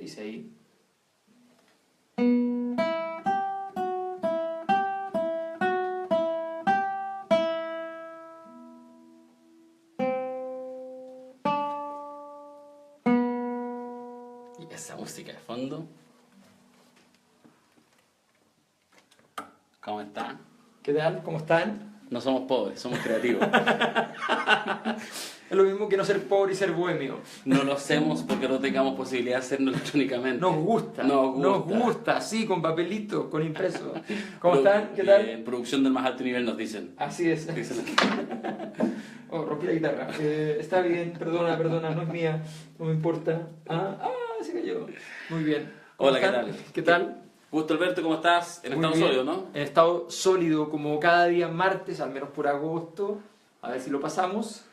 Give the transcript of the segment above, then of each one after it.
dice ahí. Y esa música de fondo. ¿Cómo están? ¿Qué tal? ¿Cómo están? No somos pobres, somos creativos. Es lo mismo que no ser pobre y ser bohemio. No lo hacemos porque no tengamos posibilidad de hacerlo electrónicamente. Nos gusta. Nos gusta. Nos gusta, sí, con papelito, con impreso. ¿Cómo Pero, están? ¿Qué tal? Producción del más alto nivel nos dicen. Así es. Dicen aquí. Oh, rompí la guitarra. Está bien, perdona, no es mía, no me importa. Se cayó. Muy bien. ¿Cómo Hola, ¿qué están? tal? ¿Qué tal? Gusto Alberto, ¿cómo estás? En Muy estado bien. sólido, ¿no? En estado sólido, como cada día martes, al menos por agosto. A ver si lo pasamos.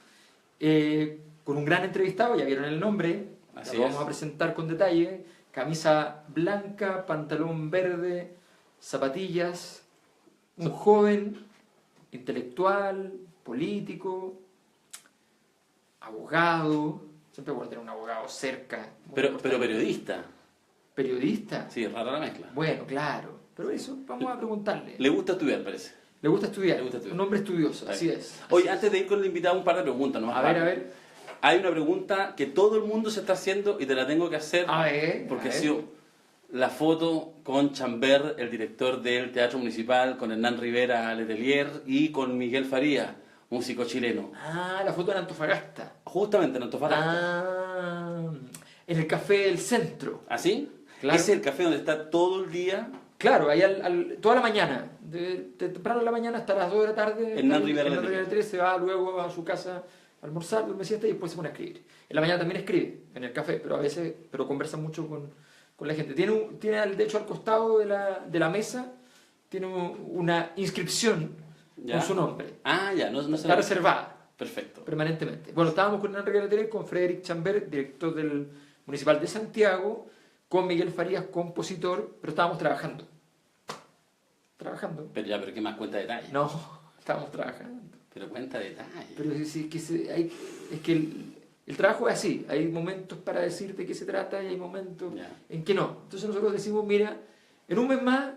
Con un gran entrevistado, ya vieron el nombre. Así Lo vamos es. a presentar con detalle. Camisa blanca, pantalón verde, zapatillas. Un joven intelectual, político, abogado. Siempre bueno tener un abogado cerca. Pero periodista. Periodista. Sí, rara la mezcla. Bueno, claro. Pero eso vamos a preguntarle. Le gusta estudiar, parece. Le gusta estudiar. Le gusta estudiar. Un hombre estudioso, Está así bien. es. Oye, antes de ir con el invitado, un par de preguntas, ¿no? A ver. Hay una pregunta que todo el mundo se está haciendo y te la tengo que hacer A ver. porque a ha ver. sido la foto con Chamber, el director del Teatro Municipal, con Hernán Rivera Letelier y con Miguel Faría, músico chileno. La foto en Antofagasta. Justamente en Antofagasta. En el café del centro. ¿Así? Claro. Ese es el café donde está todo el día Claro, ahí toda la mañana. De temprano en la mañana hasta las 2 de la tarde. Hernán Rivera Hernán Letelier. Letelier se va luego a su casa a almorzar, duerme siesta y después se pone a escribir. En la mañana también escribe, en el café, pero a veces conversa mucho con la gente. Tiene de hecho al costado de la mesa, tiene una inscripción ¿Ya? con su nombre. Ya, no se Está la- reservada Perfecto. permanentemente. Bueno, estábamos con Hernán Rivera Letelier, con Frederic Chamber, director del Municipal de Santiago, con Miguel Farías, compositor, pero estábamos trabajando. Pero ¿qué más cuenta detalles? No, estábamos trabajando. Pero cuenta detalles. Pero es que el trabajo es así. Hay momentos para decir de qué se trata y hay momentos Ya. en que no. Entonces nosotros decimos, mira, en un mes más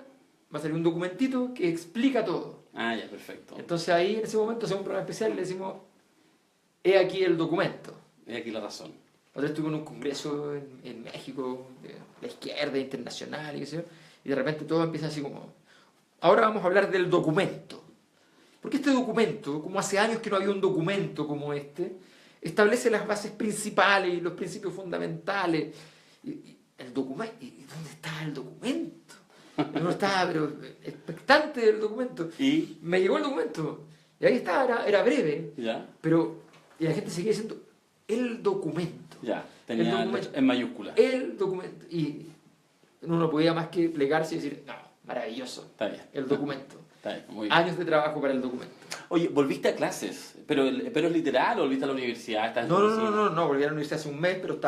va a salir un documentito que explica todo. Ya, perfecto. Entonces ahí en ese momento hacemos un programa especial y le decimos, he aquí el documento. Es aquí la razón. Nosotros estuvimos en un congreso en México, de la izquierda internacional y qué sé yo, y de repente todo empieza así como, ahora vamos a hablar del documento. Porque este documento, como hace años que no había un documento como este, establece las bases principales y los principios fundamentales. El documento, ¿y dónde está el documento? Yo no estaba, pero expectante del documento. ¿Y? Me llegó el documento, y ahí estaba, era breve, ¿Ya? y la gente seguía diciendo, el documento. Ya, El tenía documento. en mayúscula. El documento. Y uno no podía más que plegarse y decir, no, maravilloso. Está bien. El documento. Está bien, muy bien. Años de trabajo para el documento. Oye, ¿volviste a clases? ¿Pero es literal o volviste a la universidad? ¿Estás en tu No, oficina? volví a la universidad hace un mes, pero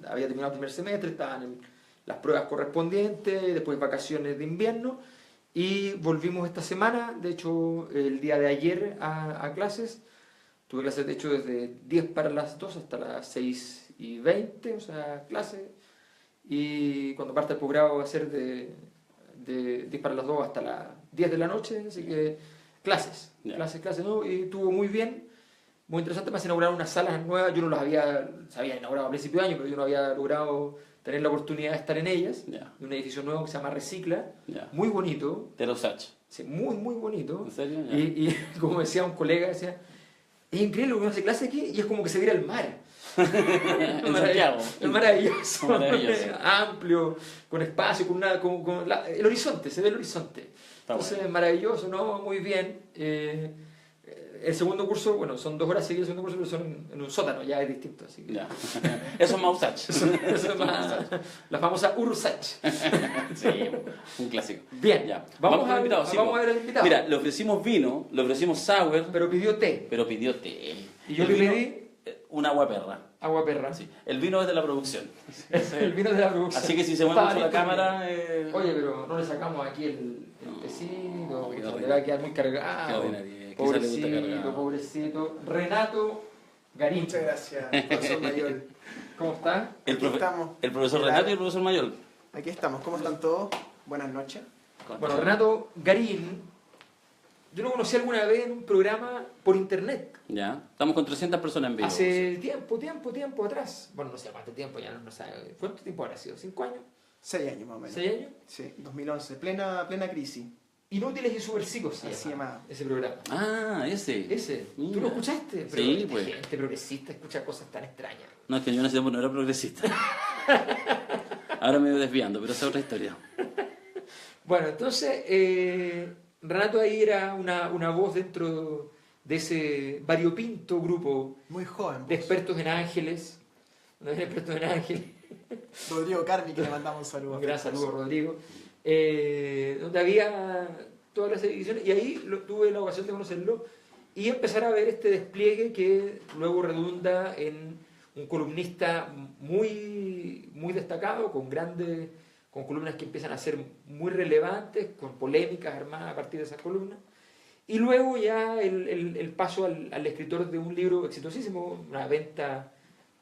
había terminado el primer semestre, estaban en las pruebas correspondientes, después vacaciones de invierno, y volvimos esta semana, de hecho, el día de ayer a clases. Tuve clases, de hecho, desde 10 para las 2 hasta las 6:20, o sea, clases. Y cuando parte el posgrado va a ser de 10 para las 2 hasta las 10 de la noche, así que clases, Ya. clases, ¿no? Y estuvo muy bien, muy interesante. Me inauguraron unas salas nuevas, yo no las se habían inaugurado a principio de año, pero yo no había logrado tener la oportunidad de estar en ellas. Ya. Un edificio nuevo que se llama Recicla, Ya. muy bonito, De los H. sí, muy, muy bonito. ¿En serio? Ya. Y como decía un colega, decía, es increíble que uno hace clase aquí y es como que se viera el mar. En Santiago. Es maravilloso, Maravilloso. amplio, con espacio, el horizonte, se ve el horizonte. Está Entonces, bueno. maravilloso, ¿no? Muy bien. El segundo curso, bueno, son 2 horas seguidas el segundo curso, pero son en un sótano, ya es distinto. Así que Ya. Eso es más H. eso es más, la famosa Ursach. Sí, un clásico. Bien, Ya. vamos con el a- invitado, sí, vamos po. a ver al invitado. Mira, le ofrecimos vino, le ofrecimos sour, Pero pidió té. pero pidió té. Y yo El le vino, pedí un agua perra. agua perra. Sí. El vino es de la producción. El vino de la producción. Así que si se mueve Estaba mucho la listo. cámara... Oye, pero no le sacamos aquí el tecito, qué le ordinario. va a quedar muy Qué cargado. ordinario, quizá le gusta Pobrecito, cargado. pobrecito. Renato Garín. Muchas gracias, profesor Mayol. ¿Cómo está? Aquí estamos. El profesor ¿Qué tal? Renato y el profesor Mayol. Aquí estamos. ¿Cómo están todos? Buenas noches. Bueno, Renato Garín, yo lo conocí alguna vez en un programa por internet. Ya, estamos con 300 personas en vivo. Hace tiempo atrás. Bueno, no sé cuánto tiempo, ya no sabe. ¿Cuánto tiempo habrá sido? ¿5 años? 6 años más o menos. ¿6 años? Sí, 2011. Plena crisis. Inútiles y Superpsicos se Así llama llamaba. ese programa. Ah, ese. Ese. ¿Tú Mira. lo escuchaste? Pero Sí, esta pues. gente progresista escucha cosas tan extrañas. No, es que yo en ese tiempo no era progresista. Ahora me voy desviando, pero esa es otra historia. Bueno, entonces, Renato ahí era una voz dentro de ese variopinto grupo Muy joven. de vos. expertos en ángeles. ¿No? Expertos en ángeles. Rodrigo Carmi, que le mandamos un saludo. Un gran saludo, Rodrigo. Donde había todas las ediciones, y ahí tuve la ocasión de conocerlo y empezar a ver este despliegue que luego redunda en un columnista muy destacado, con columnas que empiezan a ser muy relevantes, con polémicas armadas a partir de esas columnas. Y luego ya el paso al escritor de un libro exitosísimo, una venta,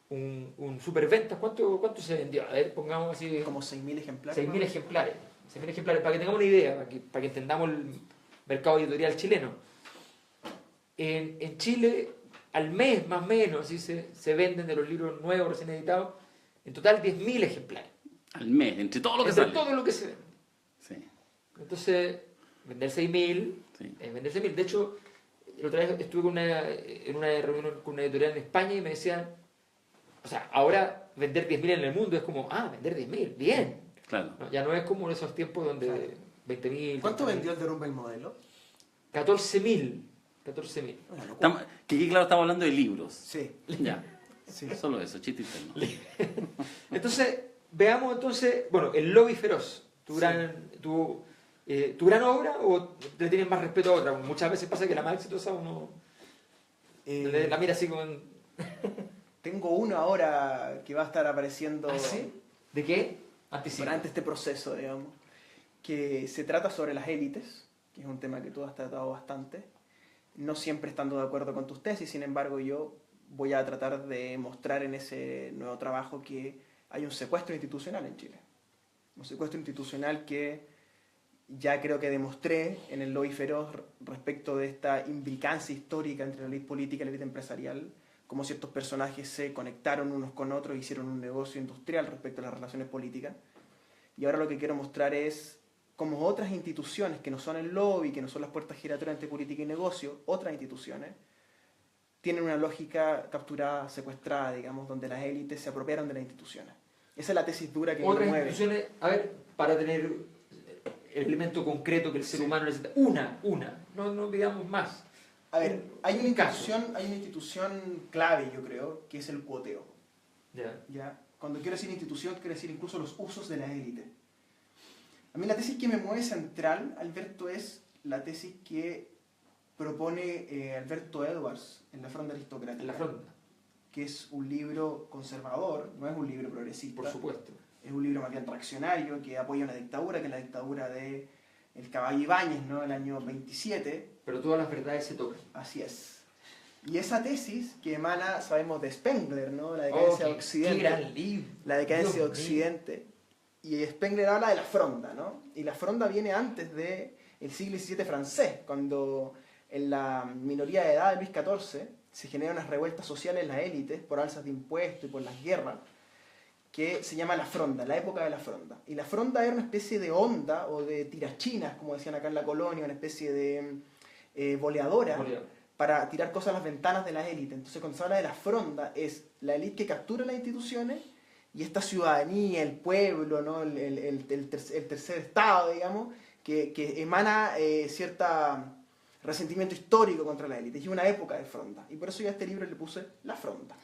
un superventas. ¿Cuánto se vendió? A ver, pongamos así. Como 6.000 ejemplares. 6.000 ejemplares. 6.000 ejemplares, para que tengamos una idea, para que entendamos el mercado editorial chileno. En Chile, al mes más o menos, así se venden de los libros nuevos, recién editados, en total 10.000 ejemplares. Al mes, entre todo lo que Entre sale. todo lo que se vende. Sí, Entonces, vender 6.000, sí. vender 6.000. De hecho, la otra vez estuve en una reunión con una editorial en España y me decían, o sea, ahora vender 10.000 en el mundo es como, vender 10.000, bien. Claro. No, ya no es como en esos tiempos donde Claro. 20.000. ¿Cuánto 30.000. vendió el Derrumbe el modelo? 14.000. 14.000. Una locura. Que aquí, claro, estamos hablando de libros. Sí, Ya, sí. solo eso, chiste interno. Entonces, veamos bueno, El Lobby Feroz, tu gran obra, o le tienes más respeto a otra. Muchas veces pasa que la más exitosa uno la mira así como... Tengo uno ahora que va a estar apareciendo ¿Ah, sí? ¿De qué? Anticipo. durante este proceso, digamos, que se trata sobre las élites, que es un tema que tú has tratado bastante, no siempre estando de acuerdo con tus tesis, sin embargo yo voy a tratar de mostrar en ese nuevo trabajo que hay un secuestro institucional en Chile. Un secuestro institucional que ya creo que demostré en el Lobby Feroz respecto de esta imbricancia histórica entre la élite política y la élite empresarial, cómo ciertos personajes se conectaron unos con otros e hicieron un negocio industrial respecto a las relaciones políticas. Y ahora lo que quiero mostrar es cómo otras instituciones que no son el lobby, que no son las puertas giratorias entre política y negocio, otras instituciones, tienen una lógica capturada, secuestrada, digamos, donde las élites se apropiaron de las instituciones. Esa es la tesis dura que me Otras mueve. instituciones, a ver, para tener el elemento concreto que el ser humano necesita. Una. No digamos más. A ver, hay una caso. institución clave, yo creo, que es el cuoteo. Ya. ¿Ya? Cuando quiero decir institución, quiero decir incluso los usos de la élite. A mí la tesis que me mueve central, Alberto, es la tesis que propone Alberto Edwards en La Fronda Aristocrática. En la fronda, Que es un libro conservador, no es un libro progresista. por supuesto. Es un libro más bien reaccionario que apoya una dictadura, que es la dictadura de el Caballo Ibáñez, ¿no? El año 27. Pero todas las verdades se tocan. Así es. Y esa tesis que emana, sabemos, de Spengler, ¿no? La decadencia de Occidente. ¡Qué gran libro! La decadencia de Dios Occidente. Y Spengler habla de la fronda, ¿no? Y la fronda viene antes del siglo XVII francés, cuando en la minoría de edad de Luis XIV se generan unas revueltas sociales en las élites por alzas de impuestos y por las guerras, que se llama la fronda, la época de la fronda. Y la fronda era una especie de onda o de tirachinas, como decían acá en la colonia, una especie de boleadora Bolívar. para tirar cosas a las ventanas de las élites. Entonces cuando se habla de la fronda es la élite que captura las instituciones y esta ciudadanía, el pueblo, ¿no? el tercer estado, digamos, que emana cierta resentimiento histórico contra la élite. Y una época de fronda. Y por eso yo a este libro le puse La Fronda.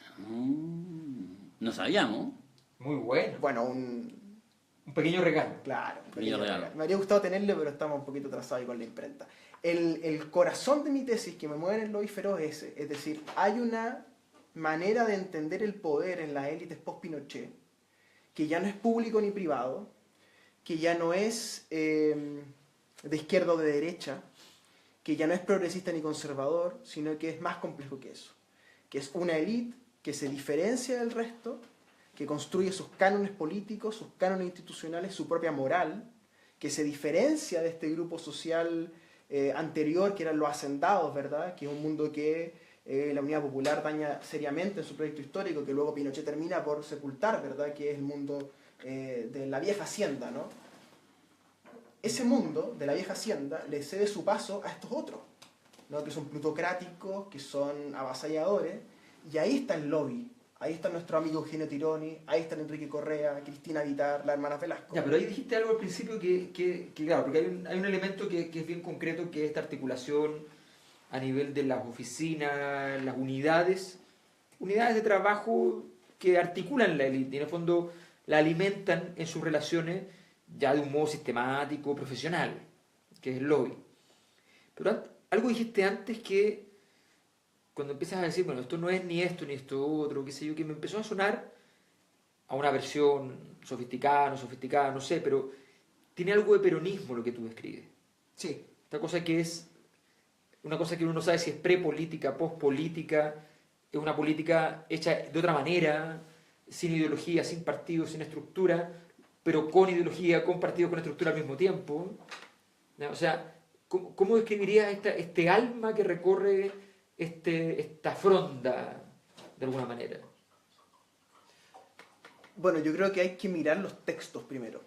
No sabíamos. Muy bueno. Bueno, Un pequeño regalo. claro, un Pequeño regalo. Me habría gustado tenerlo, pero estamos un poquito atrasados ahí con la imprenta. El corazón de mi tesis que me mueve en el lobby feroz es ese. Es decir, hay una manera de entender el poder en las élites post-Pinochet que ya no es público ni privado, que ya no es de izquierda o de derecha, que ya no es progresista ni conservador, sino que es más complejo que eso. que es una élite que se diferencia del resto, que construye sus cánones políticos, sus cánones institucionales, su propia moral, que se diferencia de este grupo social anterior, que eran los hacendados, ¿verdad? Que es un mundo que la Unidad Popular daña seriamente en su proyecto histórico, que luego Pinochet termina por sepultar, ¿verdad? Que es el mundo de la vieja hacienda, ¿no? Ese mundo de la vieja hacienda le cede su paso a estos otros, ¿no? Que son plutocráticos, que son avasalladores, y ahí está el lobby. Ahí está nuestro amigo Eugenio Tironi, ahí está Enrique Correa, Cristina Vitar, la hermana Velasco. Ya, pero ahí dijiste algo al principio que claro, porque hay un elemento que es bien concreto, que es esta articulación a nivel de las oficinas, las unidades de trabajo que articulan la élite, y en el fondo la alimentan en sus relaciones ya de un modo sistemático, profesional, que es el lobby. Pero algo dijiste antes que cuando empiezas a decir, bueno, esto no es ni esto ni esto otro, qué sé yo, que me empezó a sonar a una versión sofisticada, no sé, pero tiene algo de peronismo lo que tú describes. Sí. Esta cosa que es una cosa que uno no sabe si es prepolítica, pospolítica, es una política hecha de otra manera, sin ideología, sin partido, sin estructura, pero con ideología, con partido, con estructura al mismo tiempo. ¿No? O sea, ¿cómo describirías este alma que recorre esta fronda de alguna manera? Bueno, yo creo que hay que mirar los textos primero.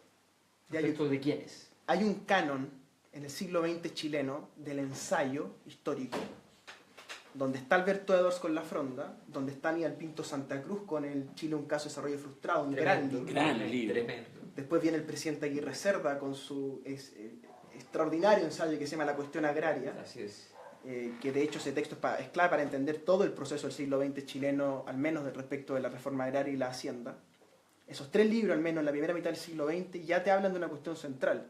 ¿Los textos de quiénes? Hay un canon en el siglo XX chileno del ensayo histórico, donde está Alberto Edwards con La Fronda, donde está Aníbal Pinto Santa Cruz con el Chile, un caso de desarrollo frustrado, un gran libro. Gran libro. Tremendo. Después viene el presidente Aguirre Cerda con su extraordinario ensayo que se llama La cuestión agraria, Así es. que de hecho ese texto es clave para entender todo el proceso del siglo XX chileno, al menos respecto de la reforma agraria y la hacienda. Esos tres libros, al menos en la primera mitad del siglo XX, ya te hablan de una cuestión central,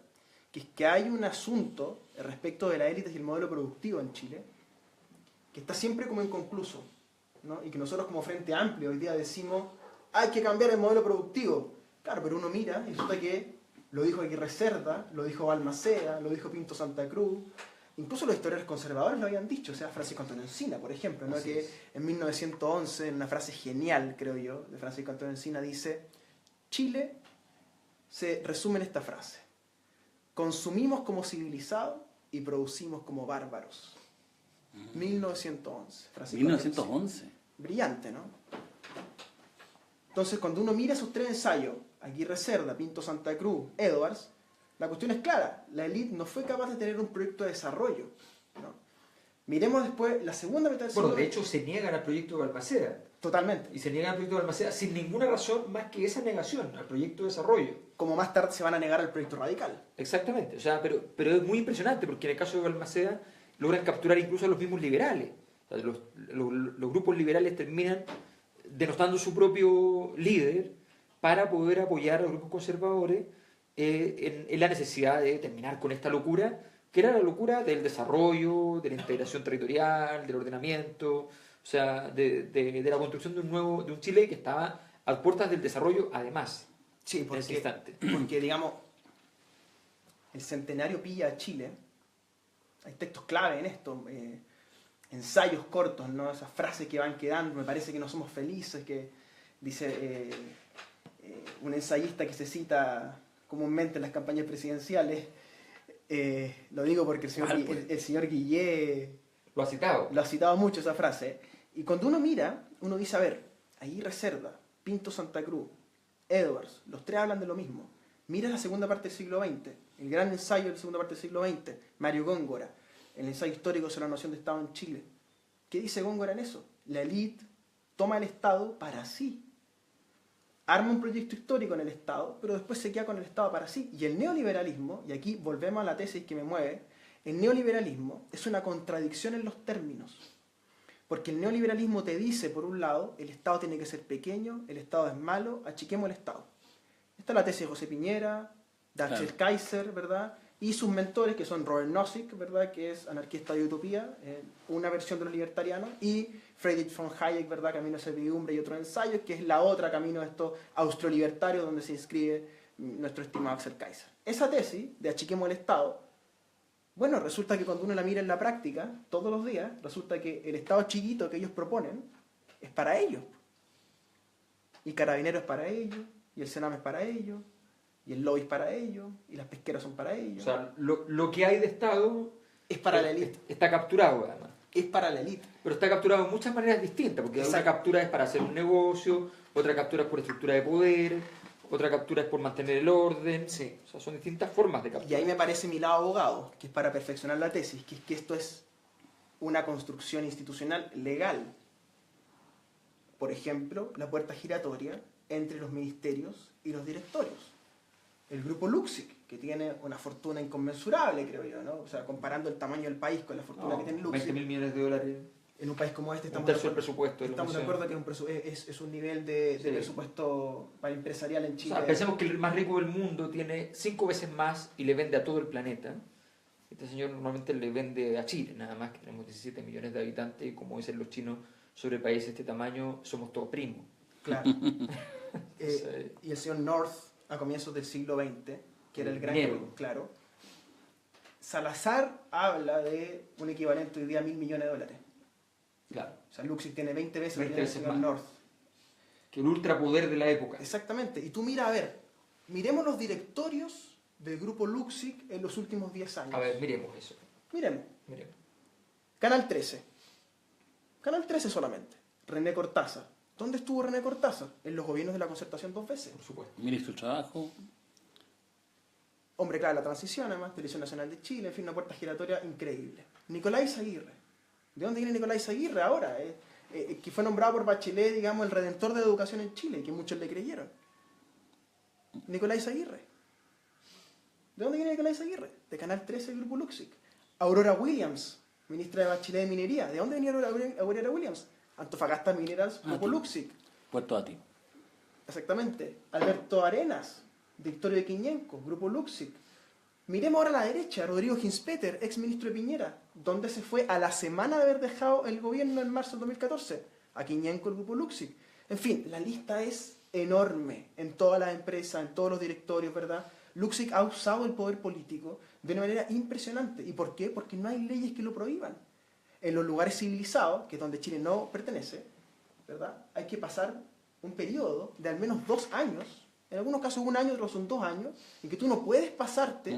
que es que hay un asunto respecto de las élites y el modelo productivo en Chile, que está siempre como inconcluso, ¿no? Y que nosotros como Frente Amplio hoy día decimos, hay que cambiar el modelo productivo. Claro, pero uno mira y resulta que lo dijo Aguirre Cerda, lo dijo Balmaceda, lo dijo Pinto Santa Cruz, incluso los historiadores conservadores lo habían dicho, o sea, Francisco Antonio Encina, por ejemplo, ¿no? Que en 1911, en una frase genial, creo yo, de Francisco Antonio Encina, dice, Chile se resume en esta frase, consumimos como civilizados y producimos como bárbaros. 1911. Francisco 1911. Brillante, ¿no? Entonces, cuando uno mira esos tres ensayos, Aguirre Cerda, Pinto Santa Cruz, Edwards, la cuestión es clara. La élite no fue capaz de tener un proyecto de desarrollo, ¿no? Miremos después la segunda mitad del siglo. Bueno, de hecho se niegan al proyecto de Balmaceda. Totalmente. Y se niegan al proyecto de Balmaceda sin ninguna razón más que esa negación al proyecto de desarrollo. Como más tarde se van a negar al proyecto radical. Exactamente. O sea, pero es muy impresionante porque en el caso de Balmaceda logran capturar incluso a los mismos liberales. O sea, los grupos liberales terminan denostando su propio líder para poder apoyar a los grupos conservadores en la necesidad de terminar con esta locura, que era la locura del desarrollo, de la integración territorial, del ordenamiento, o sea, de la construcción de un Chile que estaba a puertas del desarrollo además. Sí, en ese instante. porque digamos, el centenario pilla a Chile. Hay textos clave en esto, ensayos cortos, ¿no? Esas frases que van quedando, me parece que no somos felices, que dice un ensayista que se cita comúnmente en las campañas presidenciales, lo digo porque el señor Guillé Lo ha citado. lo ha citado mucho esa frase, y cuando uno mira, uno dice, a ver, Aguirre Cerda, Pinto Santa Cruz, Edwards, los tres hablan de lo mismo. Mira la segunda parte del siglo XX, el gran ensayo de la segunda parte del siglo XX, Mario Góngora, el ensayo histórico sobre la noción de Estado en Chile. ¿Qué dice Góngora en eso? La élite toma el Estado para sí. Arma un proyecto histórico en el Estado, pero después se queda con el Estado para sí. Y el neoliberalismo, y aquí volvemos a la tesis que me mueve, el neoliberalismo es una contradicción en los términos. Porque el neoliberalismo te dice, por un lado, el Estado tiene que ser pequeño, el Estado es malo, achiquemos el Estado. Esta es la tesis de José Piñera, de Axel Kaiser, ¿verdad? Y sus mentores, que son Robert Nozick, ¿verdad? Que es Anarquista de Utopía, una versión de los libertarianos, y Friedrich von Hayek, ¿verdad? Camino a Servidumbre y otros ensayos, que es la otra camino de estos austrolibertarios donde se inscribe nuestro estimado Axel Kaiser. Esa tesis de achiquemos el Estado, bueno, resulta que cuando uno la mira en la práctica, todos los días, resulta que el Estado chiquito que ellos proponen es para ellos. Y Carabineros es para ellos, y el Sename es para ellos, y el lobby es para ellos, y las pesqueras son para ellos. O sea, lo que hay de Estado es para la élite. está capturado, además. Es para la élite. Pero está capturado de muchas maneras distintas, porque una captura es para hacer un negocio, otra captura es por estructura de poder, otra captura es por mantener el orden. Sí. O sea, son distintas formas de captura. Y ahí me parece mi lado abogado, que es para perfeccionar la tesis, que es que esto es una construcción institucional legal. Por ejemplo, la puerta giratoria entre los ministerios y los directorios. El grupo Luxic, que tiene una fortuna inconmensurable, creo yo, ¿no? O sea, comparando el tamaño del país con la fortuna que tiene Luxic. 20.000 millones de dólares. En un país como este Un tercio del presupuesto. Estamos de acuerdo que es un nivel de Sí. presupuesto para empresarial en Chile. O sea, pensemos que el más rico del mundo tiene 5 veces más y le vende a todo el planeta. Este señor normalmente le vende a Chile, nada más, que tenemos 17 millones de habitantes y como dicen los chinos sobre países de este tamaño, somos todos primos. Claro. Y el señor North, a comienzos del siglo XX, que era el gran... Dinero. Claro. Salazar habla de un equivalente hoy día a $1.000 millones. Claro. O sea, Luxic tiene 20 veces, 20 el veces señor más. North. Que el ultrapoder de la época. Exactamente. Y tú mira, a ver, miremos los directorios del grupo Luxic en los últimos 10 años. A ver, miremos eso. Miremos. Miremos. Canal 13. Canal 13 solamente. René Cortázar. ¿Dónde estuvo René Cortázar? En los gobiernos de la Concertación 2 veces. Por supuesto. Ministro del Trabajo. Hombre clave de la transición, además, Televisión Nacional de Chile, en fin, una puerta giratoria increíble. Nicolás Aguirre. ¿De dónde viene Nicolás Aguirre ahora? Que fue nombrado por Bachelet, digamos, el redentor de la educación en Chile, que muchos le creyeron. Nicolás Aguirre. ¿De dónde viene Nicolás Aguirre? De Canal 13 del Grupo Luxic. Aurora Williams, ministra de Bachelet de Minería. ¿De dónde venía Aurora Williams? Antofagasta Minerals, Grupo Luxic. Puerto Ati. Exactamente. Alberto Arenas, directorio de Quiñenco, Grupo Luxic. Miremos ahora a la derecha, Rodrigo Ginspeter, ex ministro de Piñera. ¿Dónde se fue a la semana de haber dejado el gobierno en marzo de 2014? A Quiñenco, el Grupo Luxic. En fin, la lista es enorme en todas las empresas, en todos los directorios, ¿verdad? Luxic ha usado el poder político de una manera impresionante. ¿Y por qué? Porque no hay leyes que lo prohíban. En los lugares civilizados, que es donde Chile no pertenece, ¿verdad? Hay que pasar un periodo de al menos 2 años, en algunos casos 1 año, otros son 2 años, en que tú no puedes pasarte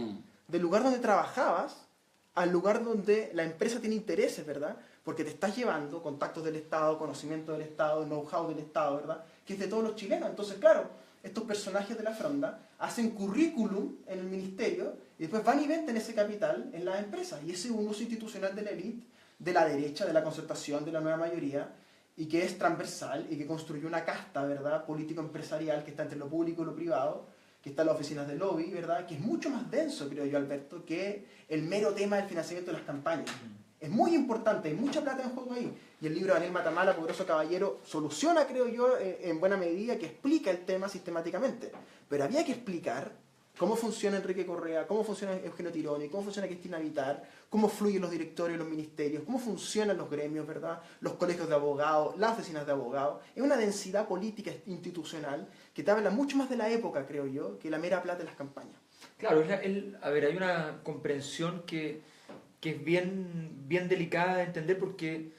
del lugar donde trabajabas al lugar donde la empresa tiene intereses, ¿verdad? Porque te estás llevando contactos del Estado, conocimiento del Estado, know-how del Estado, ¿verdad? Que es de todos los chilenos. Entonces, claro, estos personajes de la fronda hacen currículum en el ministerio y después van y venden ese capital en las empresas. Y ese es un uso institucional de la élite, de la derecha, de la concertación, de la nueva mayoría, y que es transversal y que construyó una casta, ¿verdad?, político-empresarial que está entre lo público y lo privado, que está en las oficinas de lobby, ¿verdad?, que es mucho más denso, creo yo, Alberto, que el mero tema del financiamiento de las campañas. Es muy importante, hay mucha plata en juego ahí. Y el libro de Daniel Matamala, Poderoso Caballero, soluciona, creo yo, en buena medida, que explica el tema sistemáticamente. Pero había que explicar cómo funciona Enrique Correa, cómo funciona Eugenio Tironi, cómo funciona Cristina Vitar, cómo fluyen los directorios, los ministerios, cómo funcionan los gremios, ¿verdad?, los colegios de abogados, las oficinas de abogados. Es una densidad política institucional que te habla mucho más de la época, creo yo, que la mera plata de las campañas. Claro, a ver, hay una comprensión que es bien delicada de entender porque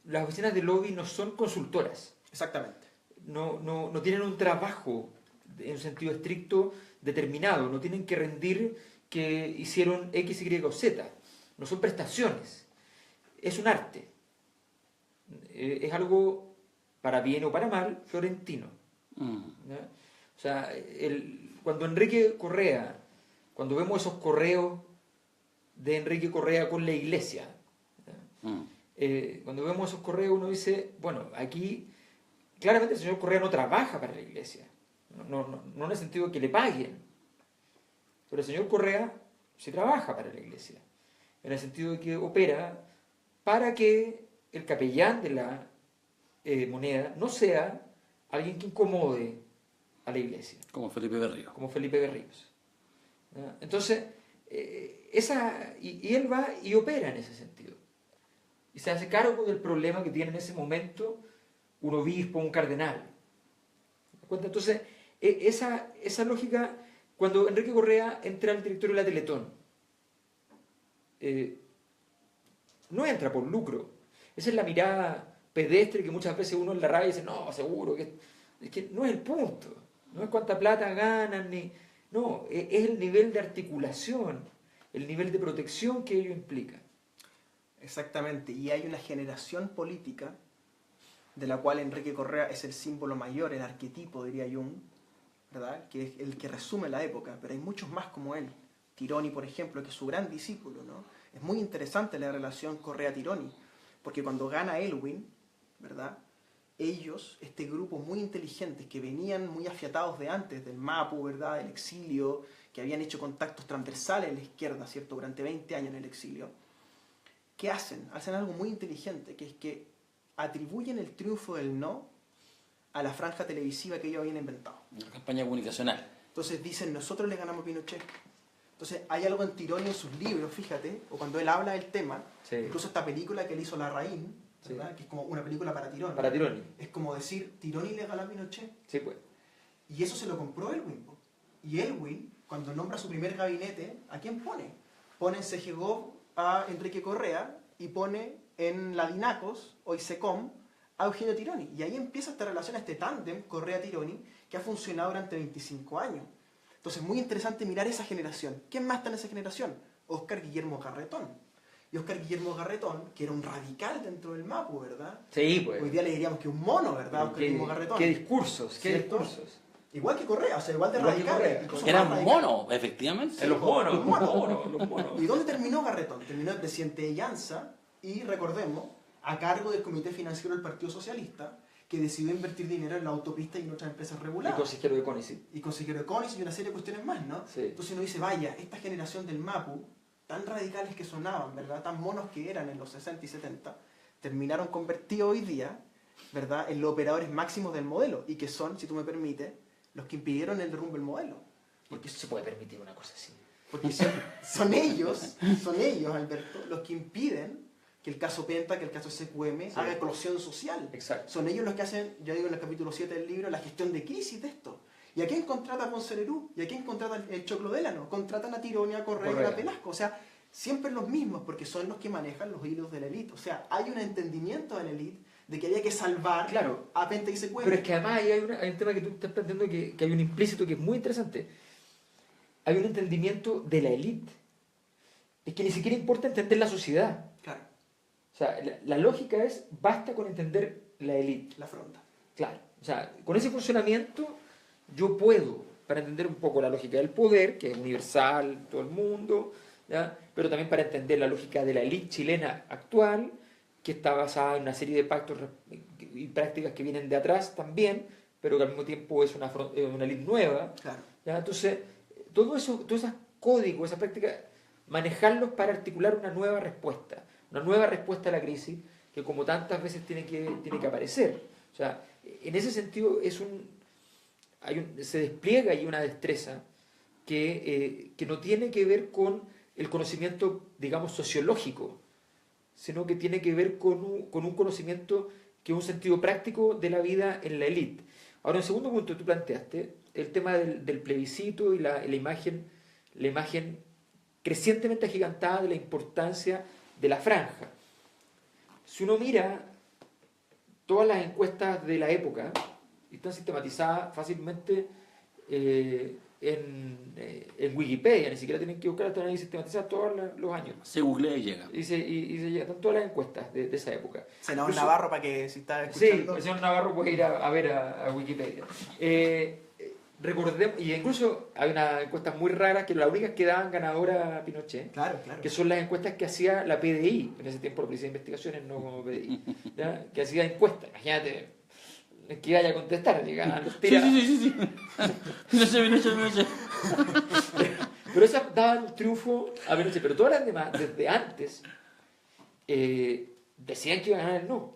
las oficinas de lobby no son consultoras. Exactamente. No tienen un trabajo en un sentido estricto determinado, no tienen que rendir que hicieron X, Y o Z. No son prestaciones. Es un arte. Es algo, para bien o para mal, florentino. ¿Ya? O sea, cuando Enrique Correa, cuando vemos esos correos de Enrique Correa con la iglesia, cuando vemos esos correos uno dice, bueno, aquí claramente el señor Correa no trabaja para la iglesia, no en el sentido de que le paguen, pero el señor Correa sí trabaja para la iglesia, en el sentido de que opera para que el capellán de la moneda no sea alguien que incomode a la iglesia. Como Felipe Berrío. Como Felipe Berríos. ¿Ya? Entonces, y él va y opera en ese sentido. Y se hace cargo del problema que tiene en ese momento un obispo, un cardenal. ¿Te das cuenta? Entonces, esa lógica, cuando Enrique Correa entra al directorio de la Teletón, no entra por lucro. Esa es la mirada pedestre que muchas veces uno en la radio dice, no, seguro, es que no es el punto, no es cuánta plata ganan, no, es el nivel de articulación, el nivel de protección que ello implica. Exactamente, y hay una generación política de la cual Enrique Correa es el símbolo mayor, el arquetipo, diría Jung, ¿verdad? Que es el que resume la época, pero hay muchos más como él. Tironi, por ejemplo, que es su gran discípulo, ¿no? Es muy interesante la relación Correa-Tironi, porque cuando gana Elwin, ¿verdad? Ellos, este grupo muy inteligentes que venían muy afiatados de antes, del Mapu, ¿verdad? Del exilio, que habían hecho contactos transversales en la izquierda, ¿cierto? Durante 20 años en el exilio. ¿Qué hacen? Hacen algo muy inteligente, que es que atribuyen el triunfo del no a la franja televisiva que ellos habían inventado. Una campaña comunicacional. Entonces dicen, nosotros le ganamos a Pinochet. Entonces hay algo en Tironi en sus libros, fíjate, o cuando él habla del tema, Sí. incluso esta película que él hizo Larraín, ¿verdad? Sí. Que es como una película para Tironi. Para Tironi. Es como decir, Tironi le ganó a Pinochet. Sí, pues. Y eso se lo compró Elwin. Po. Y Elwin, cuando nombra su primer gabinete, ¿a quién pone? Pone en CGGOV a Enrique Correa y pone en la DINACOS, hoy SECOM, a Eugenio Tironi. Y ahí empieza esta relación, este tándem Correa-Tironi, que ha funcionado durante 25 años. Entonces, muy interesante mirar esa generación. ¿Quién más está en esa generación? Óscar Guillermo Garretón. Y Óscar Guillermo Garretón, que era un radical dentro del Mapu, ¿verdad? Sí, pues. Hoy día le diríamos que un mono, ¿verdad? Óscar Guillermo Garretón. ¿Qué discursos? ¿Qué ¿Cierto? discursos? Igual que Correa, o sea, igual de Igual que radical. Correa. incluso Era más un radical. mono, efectivamente. Los monos, los monos. los monos. ¿Y dónde terminó Garretón? Terminó el presidente de Llanza y, recordemos, a cargo del Comité Financiero del Partido Socialista, que decidió invertir dinero en la autopista y en otras empresas Y reguladas. consejero de CONICET. Y consejero de CONICET y una serie de cuestiones más, ¿no? Sí. Entonces uno dice, vaya, esta generación del Mapu, tan radicales que sonaban, ¿verdad? Tan monos que eran en los 60 y 70, terminaron convertidos hoy día, ¿verdad? En los operadores máximos del modelo, y que son, si tú me permites, los que impidieron el derrumbe del modelo. Porque se puede permitir una cosa así. Porque son ellos, Alberto, los que impiden que el caso Penta, que el caso SQM haga eclosión social. Exacto. Son ellos los que hacen, yo digo en el capítulo 7 del libro, la gestión de crisis de esto. ¿Y a quién contrata Poncelerú? ¿Y a quién contrata el Choclo Délano? Contratan a Tironi, a Correa y a Velasco. O sea, siempre los mismos, porque son los que manejan los hilos de la élite. O sea, hay un entendimiento de la élite de que había que salvar Claro. a Penta y SQM. Pero es que además hay un tema que tú estás planteando que hay un implícito que es muy interesante. Hay un entendimiento de la élite. Es que ni siquiera importa entender la sociedad. Claro, O sea, la lógica es, basta con entender la élite. la fronda. Claro. O sea, con ese funcionamiento yo puedo, para entender un poco la lógica del poder, que es universal en todo el mundo, ¿ya? Pero también para entender la lógica de la élite chilena actual, que está basada en una serie de pactos y prácticas que vienen de atrás también, pero que al mismo tiempo es una élite nueva. Claro. ¿Ya? Entonces, todos esos códigos, esas prácticas, manejarlos para articular una nueva respuesta a la crisis, que como tantas veces tiene que aparecer. O sea, en ese sentido se despliega ahí una destreza que no tiene que ver con el conocimiento, digamos, sociológico, sino que tiene que ver con un conocimiento que es un sentido práctico de la vida en la élite. Ahora, en segundo punto, tú planteaste el tema del plebiscito y la imagen crecientemente agigantada de la importancia de la franja. Si uno mira todas las encuestas de la época, están sistematizadas fácilmente en Wikipedia, ni siquiera tienen que buscar, están ahí sistematizadas todos los años. Se googlea y llega. Y se llegan, están todas las encuestas de esa época. Senador Incluso- Navarro, para que si está Sí, escuchando... el señor Navarro puede ir a ver a Wikipedia. Recordemos, y incluso hay unas encuestas muy raras que las únicas que daban ganadora a Pinochet, Claro, claro. que son las encuestas que hacía la PDI, en ese tiempo la Policía de Investigaciones, no como PDI, ¿ya? Que hacía encuestas. Imagínate que vaya a contestar, llegaban los tiras. Sí. No sé. Pero esas daban un triunfo a Pinochet, pero todas las demás, desde antes, decían que iban a ganar el no.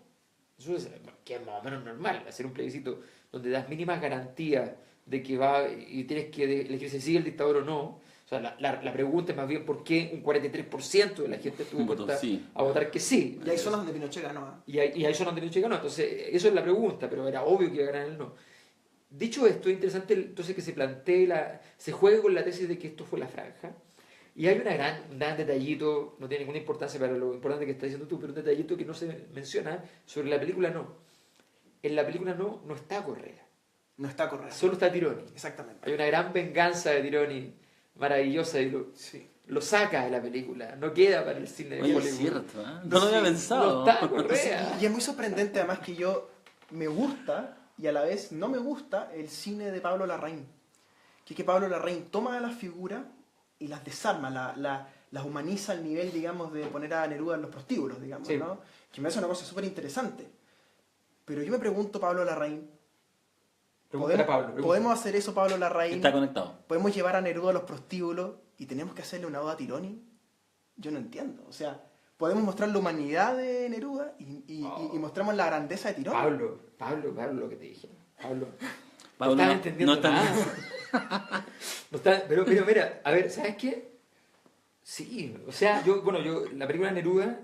Eso es, que es más o menos normal, hacer un plebiscito donde das mínimas garantías de que va y tienes que elegir si sigue el dictador o no. O sea, la pregunta es más bien por qué un 43% de la gente estuvo dispuesta Sí. a votar que sí. Y hay zonas donde Pinochet ganó. ¿Eh? Y ahí son donde Pinochet ganó. Entonces, eso es la pregunta, pero era obvio que iba a ganar el no. Dicho esto, es interesante entonces que se juegue con la tesis de que esto fue la franja, Y hay un gran detallito, no tiene ninguna importancia para lo importante que estás diciendo tú, pero un detallito que no se menciona sobre la película no. En la película no está Correa, No está correcto. solo está Tironi. Exactamente. Hay una gran venganza de Tironi, maravillosa, y Sí. lo saca de la película, no queda para el cine de Oye, Hollywood. es cierto, ¿eh? No lo había Sí, pensado. No está Correa. Y es muy sorprendente además que yo me gusta y a la vez no me gusta el cine de Pablo Larraín. Que es que Pablo Larraín toma las figuras y las desarma, las humaniza al nivel, digamos, de poner a Neruda en los prostíbulos, digamos, Sí. ¿no? Que me hace una cosa súper interesante. Pero yo me pregunto, Pablo Larraín, Pregúntale a Pablo. pregúntale. ¿podemos hacer eso, Pablo Larraín? Está conectado. ¿Podemos llevar a Neruda a los prostíbulos y tenemos que hacerle una oda a Tironi? Yo no entiendo. O sea, podemos mostrar la humanidad de Neruda y mostramos la grandeza de Tironi. Pablo, lo que te dije. Pablo, Pablo, no estás no- entendiendo no está- nada. No está- pero mira, a ver, ¿sabes qué? Sí, o sea, yo, la película de Neruda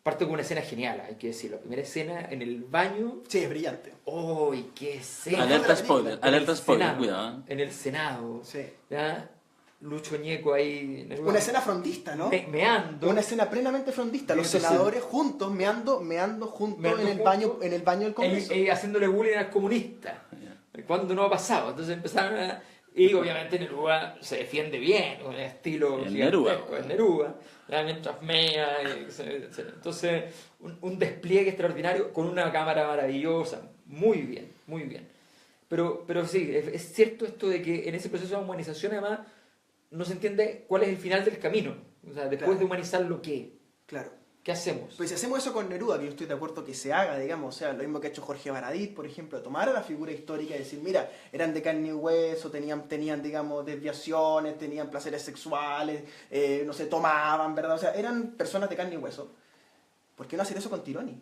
parte con una escena genial, hay que decirlo. La primera escena en el baño. Sí, es brillante. ¡Uy, qué escena! Alerta la spoiler, película. alerta En el spoiler, Senado, cuidado. En el Senado. Sí. ¿Ya? Lucho Ñeco ahí. Neruda, Una escena frondista, ¿no? meando. Una escena plenamente frondista. Los Entonces, senadores juntos, meando juntos meando en el juntos, baño, en el baño del Congreso. haciéndole bullying al comunista. Cuando no ha pasado. Entonces empezaron a... Y obviamente Neruda se defiende bien, con el estilo El gigantesco, Neruda. el Neruda, ya, mientras mea, etcétera. Entonces, un despliegue extraordinario con una cámara maravillosa. Muy bien, muy bien. Pero sí, es cierto esto de que en ese proceso de humanización además no se entiende cuál es el final del camino. O sea, después Claro. de humanizarlo, Claro. ¿qué hacemos? Pues si hacemos eso con Neruda, que yo estoy de acuerdo que se haga, digamos, o sea, lo mismo que ha hecho Jorge Baradit, por ejemplo, tomar a la figura histórica y decir, mira, eran de carne y hueso, tenían digamos, desviaciones, tenían placeres sexuales, no sé, tomaban, ¿verdad? O sea, eran personas de carne y hueso. ¿Por qué no hacer eso con Tironi?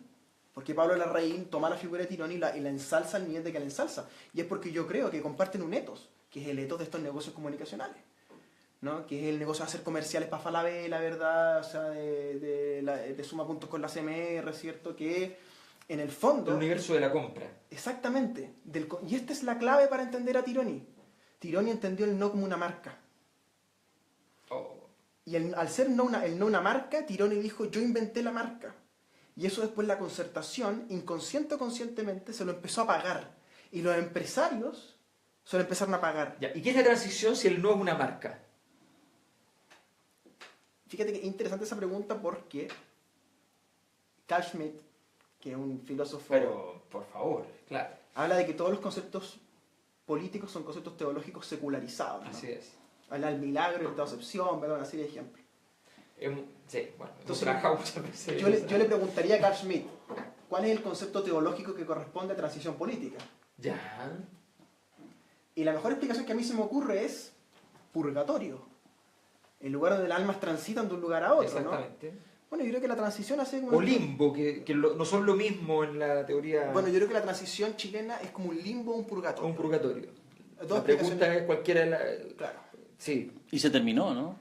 Porque Pablo Larraín toma la figura de Tironi y la ensalza al nivel de que la ensalza. Y es porque yo creo que comparten un etos, que es el etos de estos negocios comunicacionales, ¿no? Que es el negocio de hacer comerciales para Falabella, ¿verdad? O sea, de suma puntos con la CMR, ¿cierto? Que en el fondo... El universo de la compra. Exactamente. Y esta es la clave para entender a Tironi. Tironi entendió el no como una marca. Oh. Y al ser el no una marca, Tironi dijo, yo inventé la marca. Y eso después la concertación, inconsciente o conscientemente, se lo empezó a pagar. Y los empresarios se lo empezaron a pagar. Ya, ¿y qué es la transición si el no es una marca? Fíjate que es interesante esa pregunta porque Carl Schmitt, que es un filósofo, Pero, por favor, claro. habla de que todos los conceptos políticos son conceptos teológicos secularizados, ¿no? Así es. Habla del milagro, de la acepción, ¿verdad? Una serie de ejemplos. Sí, bueno, hemos Entonces, trabajado muchas veces. Yo le preguntaría a Carl Schmitt, ¿cuál es el concepto teológico que corresponde a transición política? Ya. Y la mejor explicación que a mí se me ocurre es purgatorio. El lugar donde las almas transitan de un lugar a otro, ¿no? Exactamente. Bueno, yo creo que la transición hace como... O limbo, que no son lo mismo en la teoría. Bueno, yo creo que la transición chilena es como un limbo o un o purgatorio. un purgatorio. Dos La pregunta explicaciones- es cualquiera de las... Claro. Sí. Y se terminó, ¿no?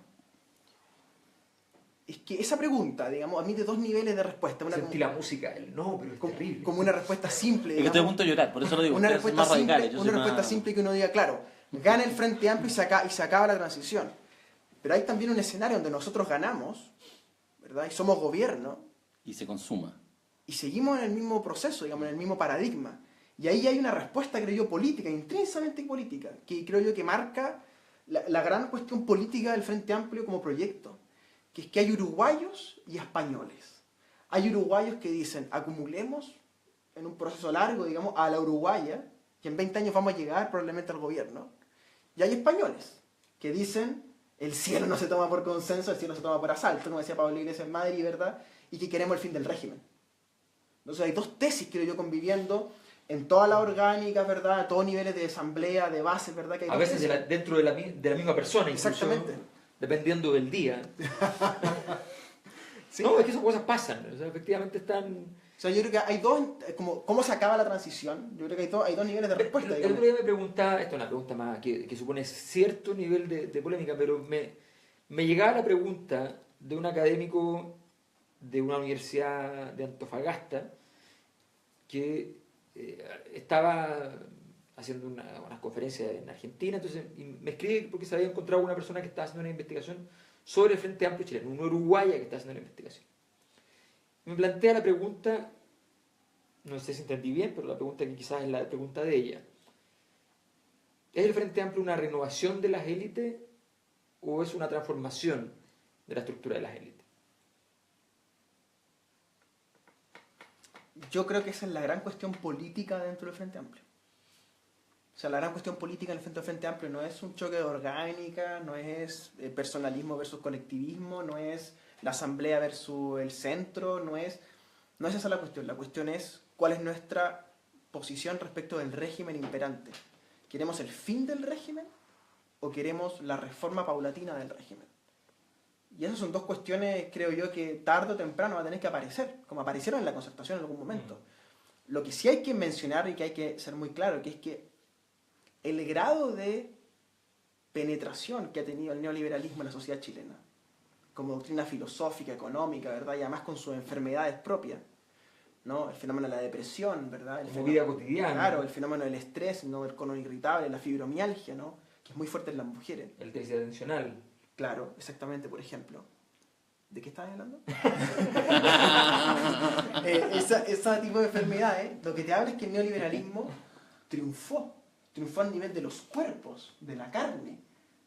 Es que esa pregunta, digamos, admite dos niveles de respuesta. Una Sentí la música, el no, pero es como, terrible. como una respuesta simple, Es que estoy a digamos. punto de llorar, por eso lo digo. Una Ustedes son respuesta más simple, radicales. Yo una soy respuesta más- simple que uno diga, claro, gana el Frente Amplio y se acaba la transición. Pero hay también un escenario donde nosotros ganamos, ¿verdad? Y somos gobierno, Y se consuma. y seguimos en el mismo proceso, digamos, en el mismo paradigma. Y ahí hay una respuesta, creo yo, política, intrínsecamente política, que creo yo que marca la gran cuestión política del Frente Amplio como proyecto, que es que hay uruguayos y españoles. Hay uruguayos que dicen, acumulemos en un proceso largo, digamos, a la uruguaya, que en 20 años vamos a llegar probablemente al gobierno. Y hay españoles que dicen, el cielo no se toma por consenso, el cielo se toma por asalto, como decía Pablo Iglesias en Madrid, ¿verdad? Y que queremos el fin del régimen. Entonces hay dos tesis, creo yo, conviviendo en todas las orgánicas, ¿verdad? A todos niveles de asamblea, de base, ¿verdad? Que hay A dos veces tesis. dentro de la misma persona, incluso, Exactamente. dependiendo del día. Sí. No, es que esas cosas pasan. O sea, efectivamente están... O sea, yo creo que hay dos, como, ¿cómo se acaba la transición? Yo creo que hay dos niveles de respuesta, El digamos. otro día me preguntaba, esta es una pregunta más que supone cierto nivel de polémica, pero me llegaba la pregunta de un académico de una universidad de Antofagasta que estaba haciendo una conferencia en Argentina, entonces y me escribe porque se había encontrado una persona que estaba haciendo una investigación sobre el Frente Amplio chileno, una uruguaya que está haciendo la investigación. Me plantea la pregunta, no sé si entendí bien, pero la pregunta que quizás es la pregunta de ella. ¿Es el Frente Amplio una renovación de las élites o es una transformación de la estructura de las élites? Yo creo que esa es la gran cuestión política dentro del Frente Amplio. O sea, la gran cuestión política en el Frente Amplio no es un choque de orgánica, no es personalismo versus colectivismo, no es la asamblea versus el centro, no es esa la cuestión. La cuestión es cuál es nuestra posición respecto del régimen imperante. ¿Queremos el fin del régimen o queremos la reforma paulatina del régimen? Y esas son dos cuestiones, creo yo, que tarde o temprano va a tener que aparecer, como aparecieron en la concertación en algún momento. Lo que sí hay que mencionar y que hay que ser muy claro, que es que el grado de penetración que ha tenido el neoliberalismo en la sociedad chilena, como doctrina filosófica, económica, ¿verdad? Y además con sus enfermedades propias, ¿no? El fenómeno de la depresión, ¿verdad? El Como vida cotidiana. Claro, el fenómeno del estrés, ¿no? El colon irritable, la fibromialgia, ¿no? Que es muy fuerte en las mujeres. El déficit atencional. Claro, exactamente, por ejemplo. ¿De qué estabas hablando? Ese tipo de enfermedades, lo que te habla es que el neoliberalismo triunfó a nivel de los cuerpos, de la carne.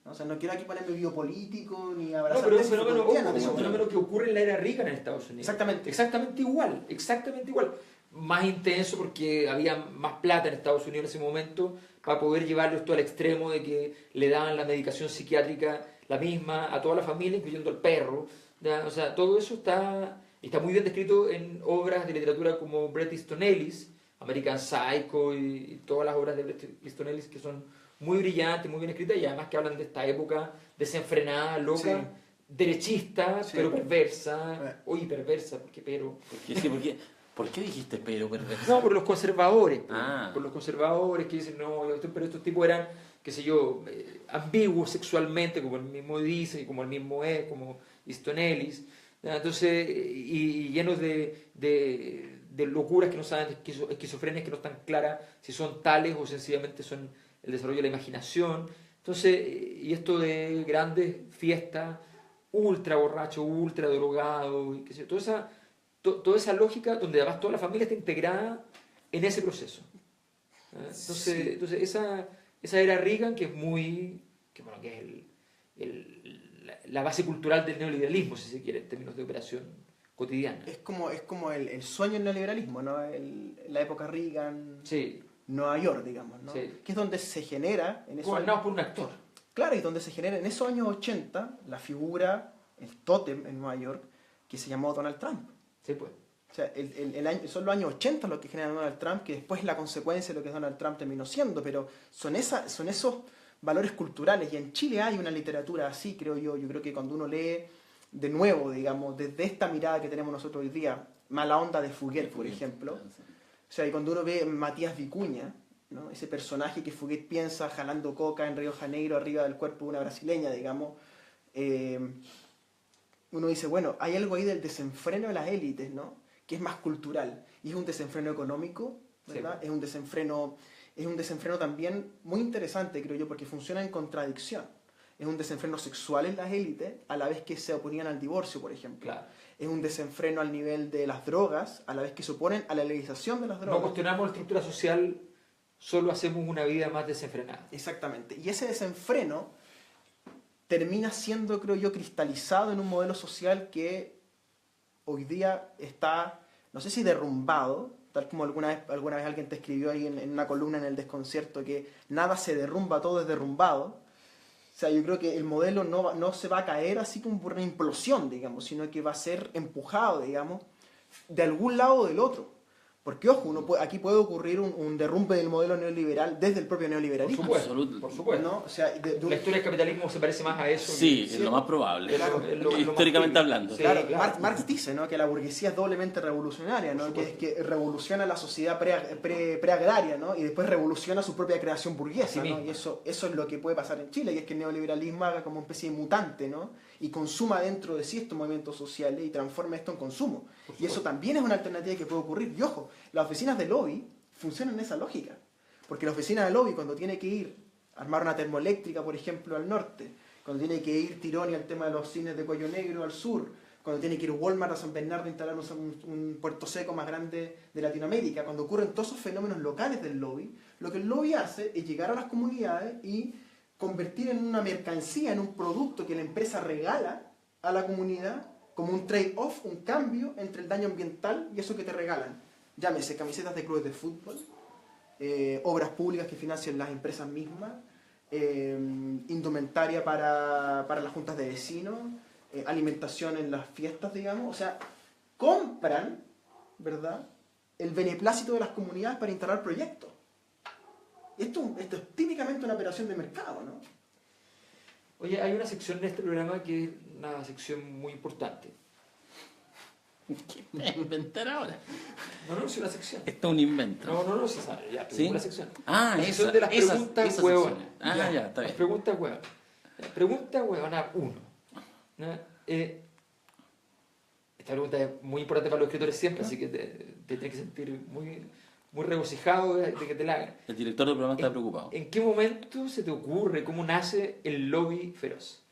¿No? O sea, no quiero aquí ponerme biopolítico ni abrazar... No, pero es es un fenómeno que ocurre en la era Reagan en Estados Unidos. Exactamente. Exactamente igual. Más intenso porque había más plata en Estados Unidos en ese momento para poder llevarlo esto al extremo de que le daban la medicación psiquiátrica la misma a toda la familia, incluyendo al perro. ¿Ya? O sea, todo eso está muy bien descrito en obras de literatura como Bret Easton Ellis, American Psycho y todas las obras de Bret Easton Ellis que son muy brillantes, muy bien escritas y además que hablan de esta época desenfrenada, loca, sí, derechista, sí, pero perversa, perversa, porque pero... ¿Por qué dijiste pero perversa? No, por los conservadores, Ah. por los conservadores que dicen, no, pero estos tipos eran, qué sé yo, ambiguos sexualmente, como el mismo dice, y como el mismo es, como Easton Ellis, ¿ya? Entonces, y llenos de locuras que no saben, esquizofrenias que no están claras si son tales o sencillamente son el desarrollo de la imaginación. Entonces, y esto de grandes fiestas, ultra borrachos, ultra drogados, y qué sé yo, toda esa lógica donde además toda la familia está integrada en ese proceso. Entonces esa era Reagan, que es la base cultural del neoliberalismo, si se quiere, en términos de operación cotidiana. Es como el sueño del neoliberalismo, ¿no? La época Reagan, Sí. Nueva York, digamos, ¿no? Sí. Que es donde se genera... Gobernados por un actor. Claro, y donde se genera en esos años 80 la figura, el tótem en Nueva York, que se llamó Donald Trump. Sí, pues. O sea, son los años 80 los que generan Donald Trump, que después es la consecuencia de lo que Donald Trump terminó siendo, pero son esos valores culturales, y en Chile hay una literatura así, creo yo. Yo creo que cuando uno lee de nuevo, digamos, desde esta mirada que tenemos nosotros hoy día, Mala Onda de Fuguet, por ejemplo, o sea, y cuando uno ve Matías Vicuña, ¿no? Ese personaje que Fuguet piensa jalando coca en Río de Janeiro arriba del cuerpo de una brasileña, digamos, uno dice, bueno, hay algo ahí del desenfreno de las élites, ¿no? Que es más cultural, y es un desenfreno económico, ¿verdad? Sí. Es un desenfreno también muy interesante, creo yo, porque funciona en contradicción. Es un desenfreno sexual en las élites, a la vez que se oponían al divorcio, por ejemplo. Claro. Es un desenfreno al nivel de las drogas, a la vez que se oponen a la legalización de las drogas. No cuestionamos la estructura social, solo hacemos una vida más desenfrenada. Exactamente. Y ese desenfreno termina siendo, creo yo, cristalizado en un modelo social que hoy día está, no sé si derrumbado, tal como alguna vez alguien te escribió ahí en una columna en El Desconcierto, que nada se derrumba, todo es derrumbado. O sea, yo creo que el modelo no se va a caer así como por una implosión, digamos, sino que va a ser empujado, digamos, de algún lado o del otro. Porque, ojo, aquí puede ocurrir un derrumbe del modelo neoliberal desde el propio neoliberalismo. Por supuesto. ¿No? O sea, la historia del capitalismo se parece más a eso. Sí, es lo más probable, claro, históricamente hablando. Sí, claro, claro. Marx dice, ¿no?, que la burguesía es doblemente revolucionaria, ¿no?, que revoluciona la sociedad preagraria, ¿no?, y después revoluciona su propia creación burguesa, Sí, ¿no? Y eso es lo que puede pasar en Chile, y es que el neoliberalismo haga como una especie de mutante, ¿no?, y consuma dentro de sí estos movimientos sociales y transforme esto en consumo. Y eso también es una alternativa que puede ocurrir. Y ojo, las oficinas de lobby funcionan en esa lógica. Porque la oficina de lobby, cuando tiene que ir a armar una termoeléctrica, por ejemplo, al norte, cuando tiene que ir Tironi al tema de los cines de Cuello Negro al sur, cuando tiene que ir Walmart a San Bernardo a instalar un puerto seco más grande de Latinoamérica, cuando ocurren todos esos fenómenos locales del lobby, lo que el lobby hace es llegar a las comunidades y convertir en una mercancía, en un producto que la empresa regala a la comunidad como un trade-off, un cambio entre el daño ambiental y eso que te regalan. Llámese camisetas de clubes de fútbol, obras públicas que financian las empresas mismas, indumentaria para las juntas de vecinos, alimentación en las fiestas, digamos. O sea, compran, ¿verdad?, el beneplácito de las comunidades para instalar proyectos. Esto es típicamente una operación de mercado, ¿no? Oye, hay una sección en este programa que es una sección muy importante. ¿Qué me voy a inventar ahora? No, es una sección. Esto es un invento. No se sabe, ya, pero ¿Sí? es una sección. Ah, la sección esa, de las esa preguntas sección. huevonas. Ah, ya, está Las bien. preguntas huevonas. La pregunta huevona 1. Esta pregunta es muy importante para los escritores siempre, así que te tienes que sentir muy regocijado de que te la hagan. El director del programa está preocupado. ¿En qué momento se te ocurre cómo nace el lobby feroz?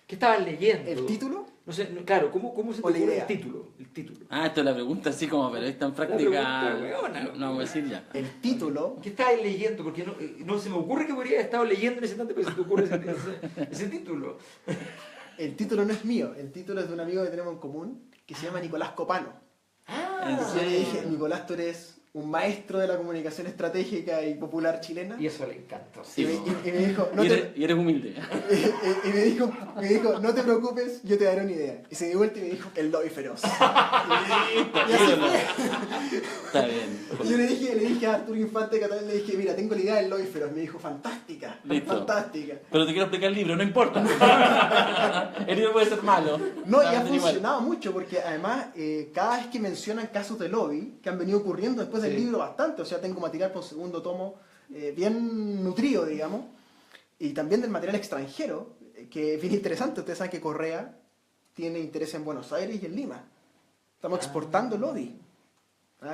¿Qué estabas leyendo? ¿El título? No sé, claro, ¿cómo se te ¿O la ocurre idea? el título? El título. Ah, esto es la pregunta así como periodista en práctica. pregunta huevona. No vamos a decir ya. El título, ¿Qué estabas leyendo? Porque no se me ocurre que podría haber estado leyendo en ese instante, pero se te ocurre ese título. el título no es mío, el título es de un amigo que tenemos en común que se llama Nicolás Copano. ¿En Yo le dije, Nicolás, tú eres un maestro de la comunicación estratégica y popular chilena. Y eso le encantó. Y me dijo, no Y te, eres humilde. y me dijo, no te preocupes, yo te daré una idea. Y se dio vuelta y me dijo, el lobby feroz. Y así fue. Está bien. Y yo le dije a Arturo Infante Catalán, le dije, mira, tengo la idea del lobby feroz. Me dijo, fantástica, Listo. fantástica. Pero te quiero explicar el libro, no importa. El libro puede ser malo. No, y ha Igual. funcionado mucho porque además cada vez que mencionan casos de lobby que han venido ocurriendo después del Sí. libro bastante, o sea, tengo material para un segundo tomo bien nutrido, digamos, y también del material extranjero, que es bien interesante. Ustedes saben que Correa tiene interés en Buenos Aires y en Lima. Estamos exportando lobby.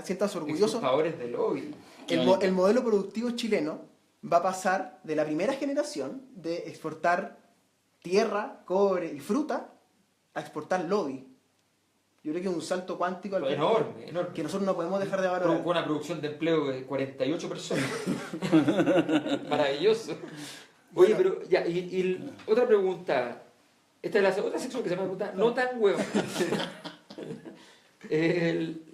Siéntanse orgullosos. Exportadores de lobby. El modelo productivo chileno va a pasar de la primera generación de exportar tierra, cobre y fruta a exportar lobby. Yo creo que es un salto cuántico al Enorme. que nosotros no podemos dejar de valorar. Con una producción de empleo de 48 personas. Maravilloso. Oye, pero ya, y otra pregunta. Esta es la otra sección que se llama pregunta no tan huevo.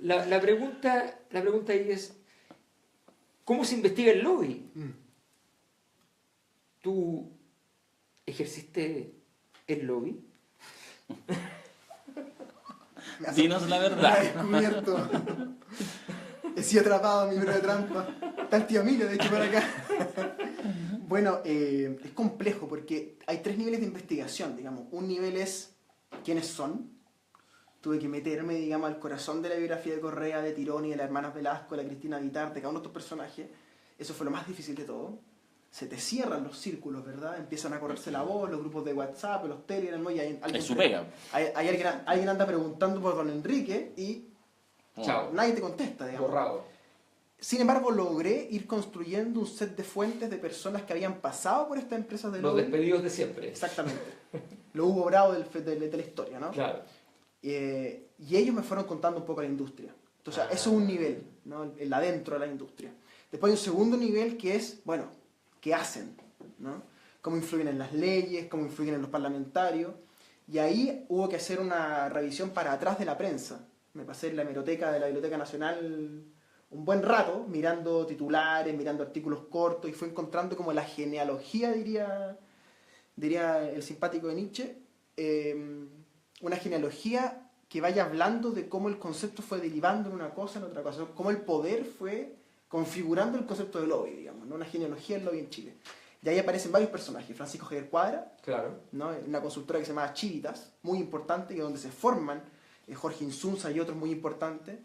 La pregunta ahí es, ¿cómo se investiga el lobby? ¿Tú ejerciste el lobby? Dinos la Me ha verdad. descubierto. He sido atrapado en mi libro de trampa. Está el tío Emilio, de hecho, por acá. Bueno, es complejo porque hay 3 niveles de investigación, digamos. Un nivel es quiénes son. Tuve que meterme, digamos, al corazón de la biografía de Correa, de Tironi, de las hermanas Velasco, de la Cristina Guitart, de cada uno de estos personajes. Eso fue lo más difícil de todo. Se te cierran los círculos, ¿verdad? Empiezan a correrse la voz, los grupos de WhatsApp, los Telegram, ¿no? Y hay alguien, Es su pega. alguien anda preguntando por don Enrique y Chao. nadie te contesta, digamos. Borrado. Sin embargo, logré ir construyendo un set de fuentes de personas que habían pasado por estas empresas de Los lobby. despedidos de siempre. Exactamente. Lo Hugo Bravo de la historia, ¿no? Claro. Y ellos me fueron contando un poco la industria. Entonces, eso es un nivel, ¿no? El adentro de la industria. Después hay un segundo nivel que es, bueno, ¿qué hacen? ¿No? ¿Cómo influyen en las leyes? ¿Cómo influyen en los parlamentarios? Y ahí hubo que hacer una revisión para atrás de la prensa. Me pasé en la hemeroteca de la Biblioteca Nacional un buen rato, mirando titulares, mirando artículos cortos, y fue encontrando como la genealogía, diría el simpático de Nietzsche, una genealogía que vaya hablando de cómo el concepto fue derivando en una cosa, en otra cosa, cómo el poder fue configurando el concepto de lobby, digamos, ¿no? Una genealogía del lobby en Chile. Y ahí aparecen varios personajes. Francisco Javier Cuadra, Claro. ¿no? Una consultora que se llama Chivitas, muy importante, que es donde se forman Jorge Insunza y otros muy importantes.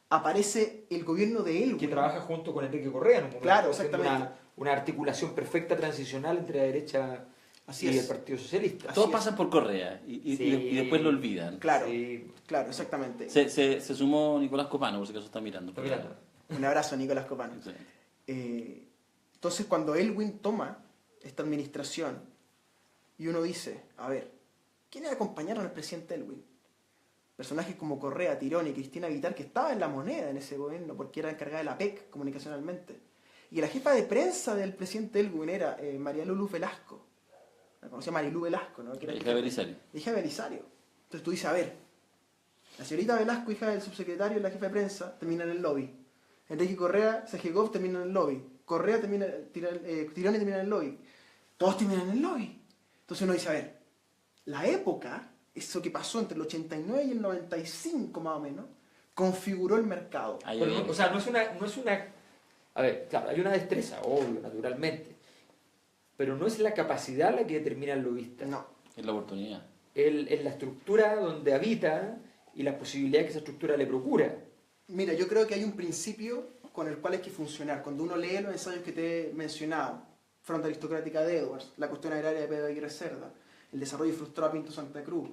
Aparece el gobierno de Elwin. Que trabaja junto con Enrique Correa en un momento, Claro, haciendo exactamente. una articulación perfecta transicional entre la derecha Así y es. el Partido Socialista. Así Todos es. pasan por Correa y Sí. después lo olvidan. Claro, Sí. claro, exactamente. Se sumó Nicolás Copano, por si acaso está mirando. Está mirando. Un abrazo a Nicolás Copano. Sí. Entonces, cuando Elwin toma esta administración y uno dice, a ver, ¿quiénes acompañaron al presidente Elwin? Personajes como Correa, Tirón y Cristina Vitar, que estaban en la moneda en ese gobierno porque era encargada de la PEC comunicacionalmente. Y la jefa de prensa del presidente Elwin era María Lulu Velasco. La conocía Marilú Velasco, ¿no? Que era hija de Belisario. hija de Belisario. Entonces tú dices, a ver, la señorita Velasco, hija del subsecretario y la jefa de prensa, termina en el lobby. Enrique Correa, Sejegov termina en el lobby. Correa termina, Tironi termina en el lobby. Todos terminan en el lobby. Entonces uno dice, a ver, la época, eso que pasó entre el 89 y el 95 más o menos, configuró el mercado. Pero no, o sea, no es una... A ver, claro, hay una destreza, obvio, naturalmente. Pero no es la capacidad la que determina el lobista. No. Es la oportunidad. Es la estructura donde habita y las posibilidades que esa estructura le procura. Mira, yo creo que hay un principio con el cual hay que funcionar. Cuando uno lee los ensayos que te he mencionado, Fronda Aristocrática de Edwards, La cuestión agraria de Pedro Aguirre Cerda, El desarrollo frustrado de Pinto Santa Cruz,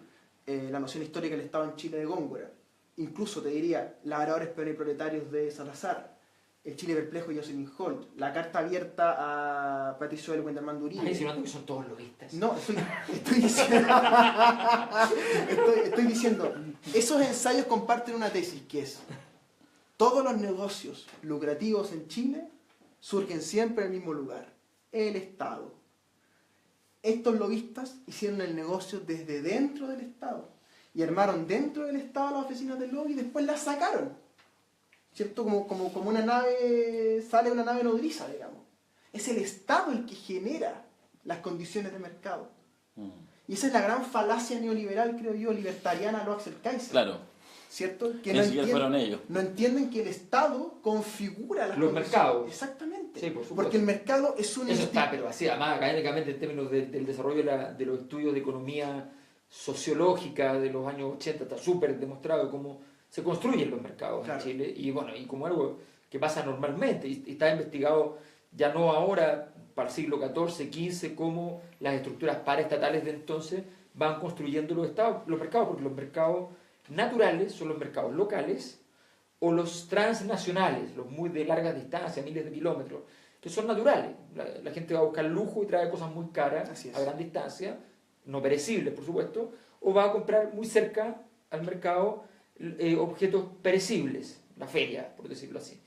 La noción histórica del Estado en Chile de Góngora, incluso te diría Labradores Proletarios de Salazar, El Chile perplejo de Jocelyn Holt, La carta abierta a Patricio Elwin de Armando Uribe. ¿Estás insinuando que son todos lobistas? No, estoy diciendo, estoy diciendo, esos ensayos comparten una tesis que es, todos los negocios lucrativos en Chile surgen siempre en el mismo lugar, el Estado. Estos lobistas hicieron el negocio desde dentro del Estado y armaron dentro del Estado las oficinas del lobby y después las sacaron, ¿cierto? Como una nave, sale una nave nodriza, digamos. Es el Estado el que genera las condiciones de mercado. Y esa es la gran falacia neoliberal, creo yo, libertariana, lo Axel Kaiser. Claro. ¿Cierto? Que Fueron ellos. no entienden que el Estado configura las los mercados. Exactamente. Sí, por supuesto. Porque el mercado es un... Eso está, pero así, además académicamente en términos del desarrollo de los estudios de economía sociológica de los años 80 está súper demostrado cómo se construyen los mercados Claro. en Chile y bueno, y como algo que pasa normalmente y está investigado ya no ahora para el siglo XIV, XV, cómo las estructuras paraestatales de entonces van construyendo los mercados, porque los mercados naturales son los mercados locales o los transnacionales, los muy de larga distancia, miles de kilómetros, que son naturales. La gente va a buscar lujo y trae cosas muy caras Así es. a gran distancia, no perecibles por supuesto, o va a comprar muy cerca al mercado objetos perecibles, la feria, por decirlo así.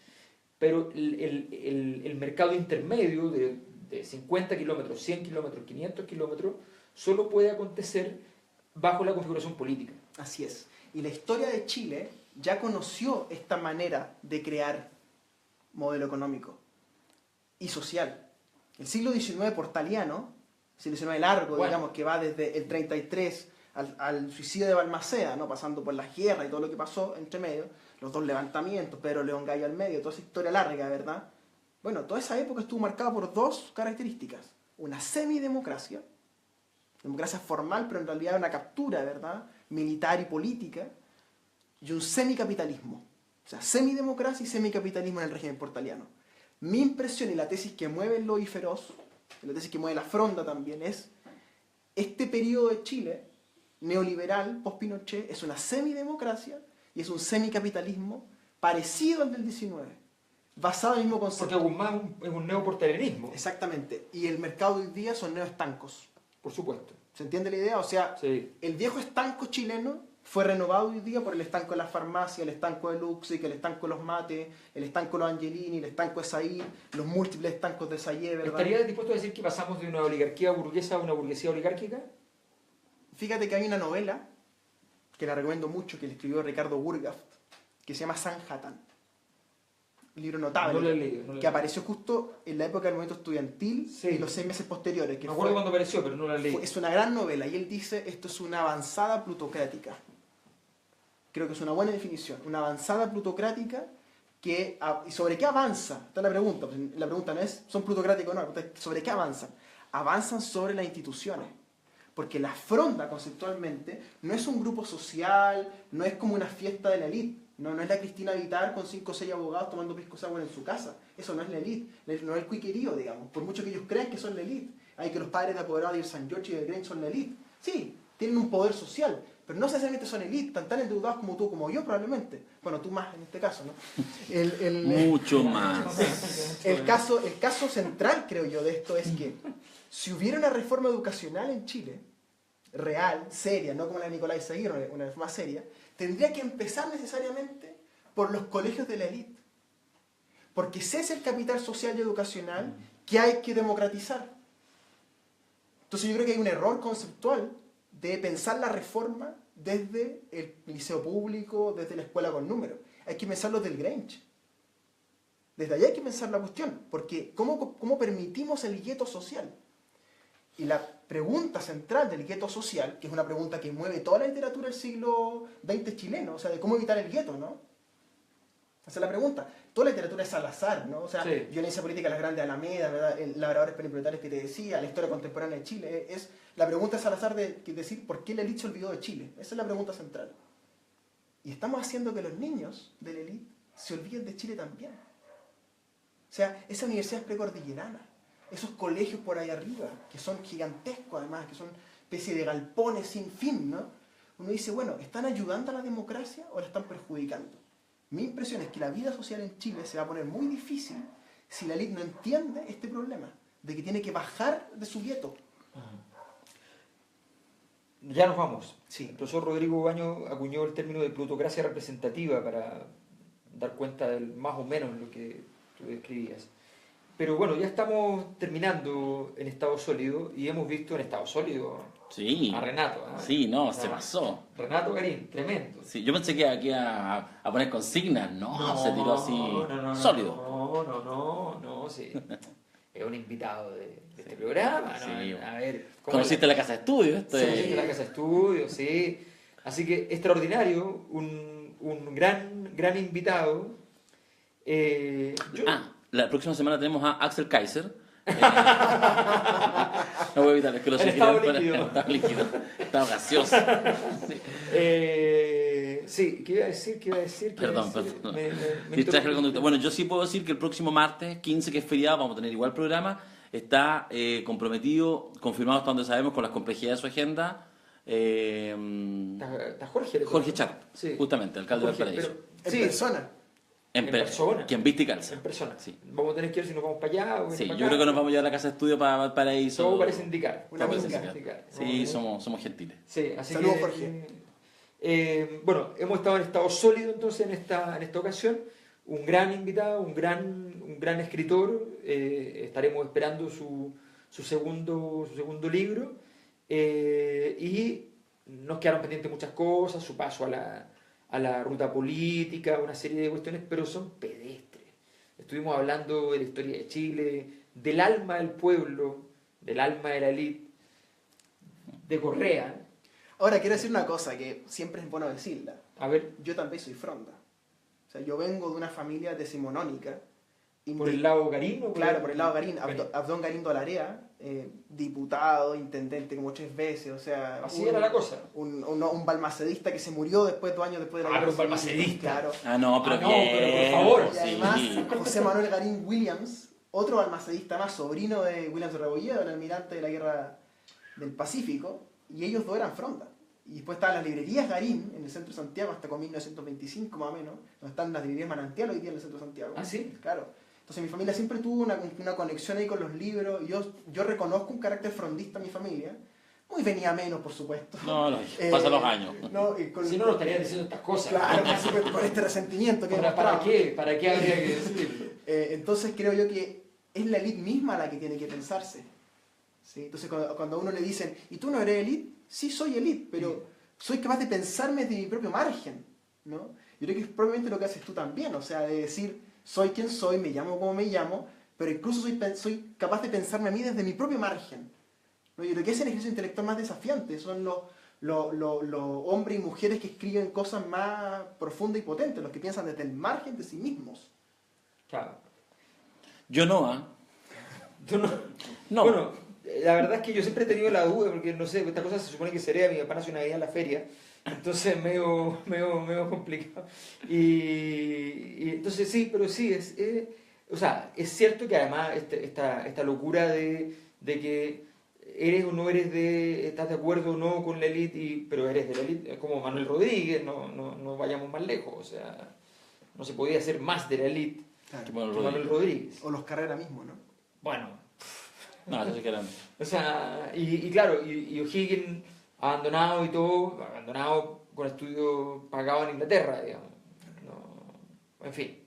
Pero el mercado intermedio de 50 kilómetros, 100 kilómetros, 500 kilómetros, solo puede acontecer bajo la configuración política. Así es. Y la historia de Chile ya conoció esta manera de crear modelo económico y social. El siglo XIX portaliano, el siglo XIX largo, Bueno, digamos, que va desde el 33 al suicidio de Balmaceda, ¿no? Pasando por las guerras y todo lo que pasó entre medio, los dos levantamientos, Pedro León Gallo al medio, toda esa historia larga, ¿verdad? Bueno, toda esa época estuvo marcada por dos características. Una semidemocracia, democracia formal, pero en realidad una captura, ¿verdad?, militar y política, y un semicapitalismo. O sea, semidemocracia y semicapitalismo en el régimen portaliano. Mi impresión y la tesis que mueve el lobby feroz, y la tesis que mueve la fronda también, es este periodo de Chile, neoliberal, post-Pinochet, es una semidemocracia y es un semicapitalismo parecido al del 19, basado en el mismo concepto. Porque Guzmán es un neoportalerismo, Exactamente. Y el mercado de hoy día son neoestancos. por supuesto. ¿Se entiende la idea? O sea, Sí. el viejo estanco chileno fue renovado hoy día por el estanco de las farmacias, el estanco de Luxic, el estanco de los mates, el estanco de los Angelini, el estanco de Said, los múltiples estancos de Sayé, ¿verdad? ¿Estarías dispuesto a decir que pasamos de una oligarquía burguesa a una burguesía oligárquica? Fíjate que hay una novela, que la recomiendo mucho, que le escribió Ricardo Burgaft, que se llama Sanhattan. Un libro notable, No lo he leído. No lo he que apareció justo en la época del movimiento estudiantil Sí. y los 6 meses posteriores. Que Me acuerdo cuando apareció, pero no la leí. es una gran novela y él dice esto es una avanzada plutocrática. Creo que es una buena definición. Una avanzada plutocrática que... ¿Y sobre qué avanza? Esta es la pregunta. La pregunta no es ¿son plutocráticos o no? La pregunta es ¿sobre qué avanzan? Avanzan sobre las instituciones. Porque la fronda conceptualmente no es un grupo social, no es como una fiesta de la élite. No es la Cristina Vitar con 5 o 6 abogados tomando pisco sour en su casa. Eso no es la élite. No es el cuiquerío, digamos. Por mucho que ellos crean que son la élite. Hay que los padres de apoderados de San George y de Grange son la élite. Sí, tienen un poder social, pero no necesariamente son élite, están tan endeudados como tú, como yo probablemente. Bueno, tú más en este caso, ¿no? Mucho más. El caso central, creo yo, de esto es que si hubiera una reforma educacional en Chile, real, seria, no como la de Nicolás Izaguirre, una reforma seria, tendría que empezar necesariamente por los colegios de la élite. Porque ese es el capital social y educacional que hay que democratizar. Entonces yo creo que hay un error conceptual de pensar la reforma desde el liceo público, desde la escuela con números. Hay que pensarlo del Grange. Desde allá hay que pensar la cuestión, porque ¿cómo permitimos el gueto social? Y la pregunta central del gueto social, que es una pregunta que mueve toda la literatura del siglo XX chileno, o sea, de cómo evitar el gueto, ¿no? Esa es la pregunta. Toda la literatura es Salazar, ¿no? O sea, Sí. Violencia política, las grandes Alamedas, ¿verdad? El Labradores Plenipotetarios que te decía, la historia contemporánea de Chile. Es la pregunta de Salazar de decir por qué la élite se olvidó de Chile. Esa es la pregunta central. Y estamos haciendo que los niños de la élite se olviden de Chile también. O sea, esa universidad es precordillerana. Esos colegios por ahí arriba, que son gigantescos además, que son especie de galpones sin fin, ¿no? Uno dice, bueno, ¿están ayudando a la democracia o la están perjudicando? Mi impresión es que la vida social en Chile se va a poner muy difícil si la élite no entiende este problema, de que tiene que bajar de su gueto. Ya nos vamos. Sí. El profesor Rodrigo Baño acuñó el término de plutocracia representativa para dar cuenta del más o menos lo que tú describías. Pero bueno, ya estamos terminando en estado sólido y hemos visto en estado sólido Sí. a Renato. ¿eh? Sí, no, se pasó. Renato Garín, tremendo. Sí, yo pensé que aquí a poner consignas, no, se tiró así sólido. No, sí. Es un invitado de este programa, ¿no? Sí. A ver, Conociste la casa de estudio, esto Sí, es- la casa de estudio, sí. Así que extraordinario, un gran invitado. Yo- La próxima semana tenemos a Axel Kaiser. No voy a evitar, es que lo En sé. estado líquido. En estado líquido. Estado gaseoso. sí, ¿qué iba a decir? Perdón. Distraje el conductor. Bueno, yo sí puedo decir que el próximo martes 15, que es feriado, vamos a tener igual programa. Está comprometido, confirmado hasta donde sabemos, con las complejidades de su agenda. Está Jorge. Jorge Char, Sí. justamente, alcalde de Jorge, Valparaíso. En sí, persona. en persona. Quien viste y calza. En persona. Sí. Vamos a tener que ver si nos vamos para allá o Sí, para yo acá. creo que nos vamos a llevar a la casa de estudio para Valparaíso. Todo parece indicar. Una Todo parece música. indicar. Sí, Vamos a ver. somos gentiles. Sí, así Saludos, que, Jorge. bueno, hemos estado en estado sólido entonces en esta ocasión. Un gran invitado, un gran escritor. Estaremos esperando su segundo libro. Y nos quedaron pendientes muchas cosas, su paso a la ruta política, una serie de cuestiones, pero son pedestres. Estuvimos hablando de la historia de Chile, del alma del pueblo, del alma de la élite, de Correa. Ahora, quiero decir una cosa que siempre es bueno decirla. A ver, Yo también soy fronda. O sea, yo vengo de una familia decimonónica. por el lado Garín. ¿O Claro, por el lado Garín. Garín. Abdón Galindo Larea, diputado, intendente como 3 veces. O sea, Así era la cosa. un balmacedista que se murió 2 años después de la Ah, pero un guerra civil. balmacedista. Claro. No, pero Ah, no, bien. pero por favor. Y además, Sí. José Manuel Garín Williams, otro balmacedista más, sobrino de Williams de Rebolledo, el almirante de la guerra del Pacífico, y ellos dos eran fronda. Y después estaban las librerías Garín en el centro de Santiago hasta con 1925 más o menos, donde están las librerías Manantial hoy día en el centro de Santiago. ¿Ah, sí? Claro. Entonces mi familia siempre tuvo una conexión ahí con los libros, y yo reconozco un carácter frondista en mi familia, muy venía menos, por supuesto. No, pasan los años. No, y con- Si no, nos estarían diciendo estas cosas. Claro, por supuesto, con este resentimiento que ¿Para demostraba. qué? ¿Para qué habría que decirlo? Entonces creo yo que es la élite misma la que tiene que pensarse. ¿Sí? Entonces cuando a uno le dicen, ¿y tú no eres élite? Sí, soy élite, pero soy capaz de pensarme de mi propio margen, ¿no? Yo creo que es probablemente lo que haces tú también, o sea, de decir, soy quien soy, me llamo como me llamo, pero incluso soy capaz de pensarme a mí desde mi propio margen, ¿no? Yo creo que ese es el ejercicio intelectual más desafiante, son los hombres y mujeres que escriben cosas más profundas y potentes, los que piensan desde el margen de sí mismos. Claro. Yo no, Tú no. No. Bueno, la verdad es que yo siempre he tenido la duda, porque no sé, esta cosa se supone que sería, mi papá nació una vez en la feria, entonces medio complicado. Y entonces sí, pero sí, o sea, es cierto que además esta locura de que eres o no eres estás de acuerdo o no con la élite, pero eres de la élite, es como Manuel Rodríguez, no vayamos más lejos, o sea, no se podía ser más de la élite Claro. que Manuel Rodríguez. O los Carrera mismo, ¿no? Bueno, No, eso sí que era... o sea, y claro, y O'Higgins abandonado y todo, abandonado con estudio pagado en Inglaterra, digamos. No, en fin.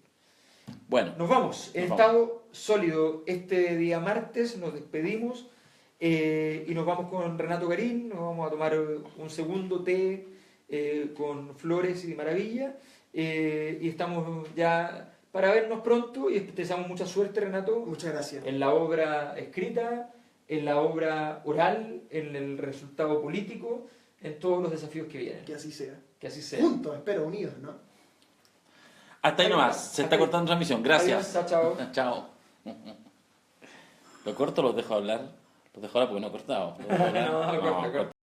Bueno, Nos vamos, en estado sólido. Este día martes nos despedimos y nos vamos con Renato Garín, nos vamos a tomar un segundo té con flores y maravilla y estamos ya para vernos pronto y te deseamos mucha suerte, Renato. Muchas gracias. En la obra escrita, en la obra oral, en el resultado político, en todos los desafíos que vienen. Que así sea. Que así sea. Juntos, espero, unidos, ¿no? hasta ahí nomás. Se está cortando transmisión. Gracias. Adiós, chao. Chao. ¿Lo corto o los dejo hablar? Los dejo hablar porque no he cortado. ¿Los dejo hablar? No, corta.